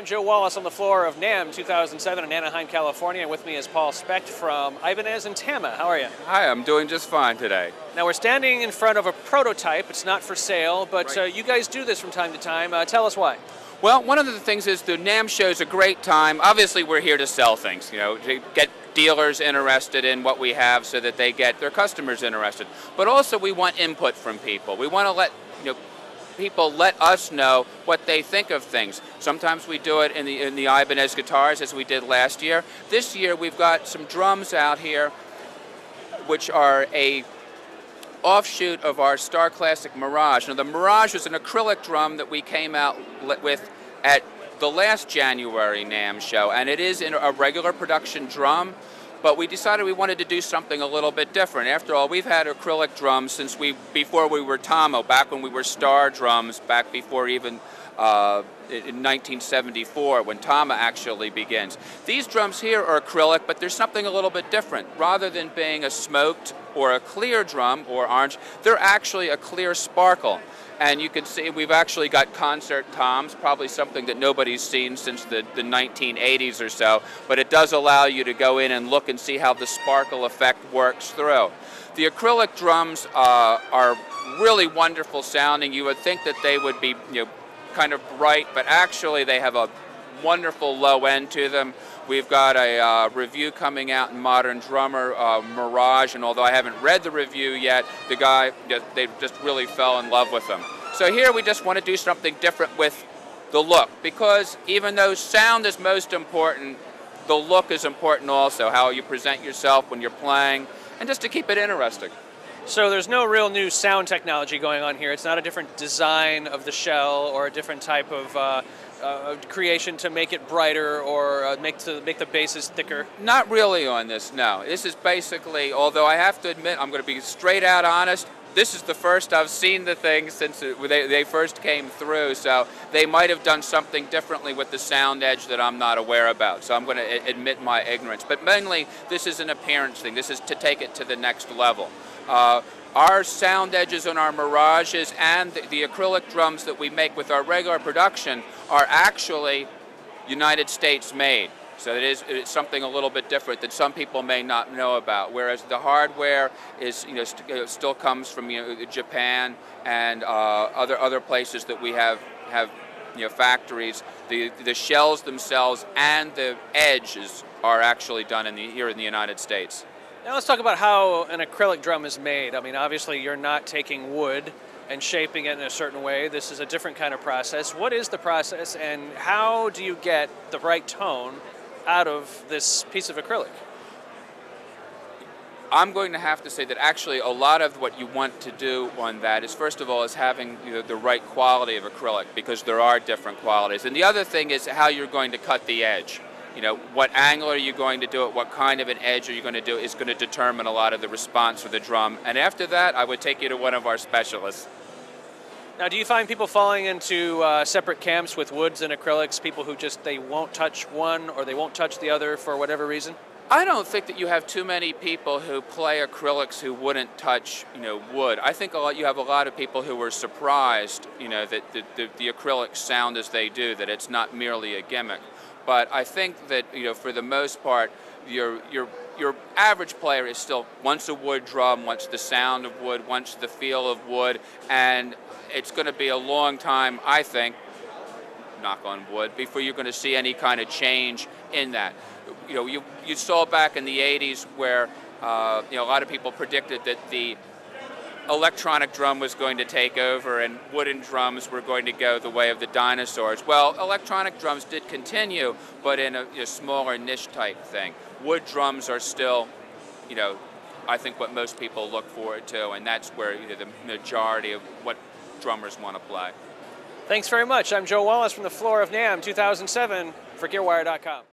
I'm Joe Wallace on the floor of NAMM 2007 in Anaheim, California, and with me is Paul Specht from Ibanez and Tama. How are you? Hi, I'm doing just fine today. Now we're standing in front of a prototype. It's not for sale, but Right. you guys do this from time to time. Tell us why. Well, one of the things is the NAMM show is a great time. Obviously, we're here to sell things, to get dealers interested in what we have so that they get their customers interested. But also we want input from people. We want to let people let us know what they think of things. Sometimes we do it in the Ibanez guitars, as we did last year. This year we've got some drums out here which are a offshoot of our Star Classic Mirage. Now the Mirage was an acrylic drum that we came out with at the last January NAMM show, and it is in a regular production drum, but we decided we wanted to do something a little bit different. After all, we've had acrylic drums since before we were Tama, back when we were Star drums, back before even in 1974, when Tama actually begins. These drums here are acrylic, but there's something a little bit different. Rather than being a smoked or a clear drum or orange, they're actually a clear sparkle. And you can see we've actually got concert toms, probably something that nobody's seen since the 1980s or so, but it does allow you to go in and look and see how the sparkle effect works through. The acrylic drums are really wonderful sounding. You would think that they would be kind of bright, but actually they have a wonderful low end to them. We've got a review coming out in Modern Drummer, Mirage, and although I haven't read the review yet, the guy, they just really fell in love with them. So here we just want to do something different with the look, because even though sound is most important, the look is important also, how you present yourself when you're playing, and just to keep it interesting. So there's no real new sound technology going on here. It's not a different design of the shell or a different type of creation to make it brighter or make the basses thicker? Not really on this, no. This is basically, although I have to admit, I'm going to be straight out honest, this is the first I've seen the thing since they first came through, so they might have done something differently with the sound edge that I'm not aware about, so I'm going to admit my ignorance. But mainly, this is an appearance thing. This is to take it to the next level. Our sound edges on our Mirages and the acrylic drums that we make with our regular production are actually United States made. So it's something a little bit different that some people may not know about. Whereas the hardware is still comes from Japan and other places that we have factories. The shells themselves and the edges are actually done here in the United States. Now let's talk about how an acrylic drum is made. I mean, obviously you're not taking wood and shaping it in a certain way. This is a different kind of process. What is the process, and how do you get the right tone out of this piece of acrylic? I'm going to have to say that actually a lot of what you want to do on that is, first of all, is having the right quality of acrylic, because there are different qualities. And the other thing is how you're going to cut the edge. What angle are you going to do it, what kind of an edge are you going to do is going to determine a lot of the response for the drum. And after that, I would take you to one of our specialists. Now, do you find people falling into separate camps with woods and acrylics, people who they won't touch one or they won't touch the other for whatever reason? I don't think that you have too many people who play acrylics who wouldn't touch, wood. I think you have a lot of people who are surprised, that the acrylics sound as they do, that it's not merely a gimmick. But I think that, for the most part, your average player is still wants a wood drum, wants the sound of wood, wants the feel of wood, and it's going to be a long time, I think, knock on wood, before you're going to see any kind of change in that. You saw back in the 80s where a lot of people predicted that the electronic drum was going to take over and wooden drums were going to go the way of the dinosaurs. Well, electronic drums did continue, but in a smaller niche type thing. Wood drums are still, I think what most people look forward to, and that's where the majority of what drummers want to play. Thanks very much. I'm Joe Wallace from the floor of NAMM 2007 for GearWire.com.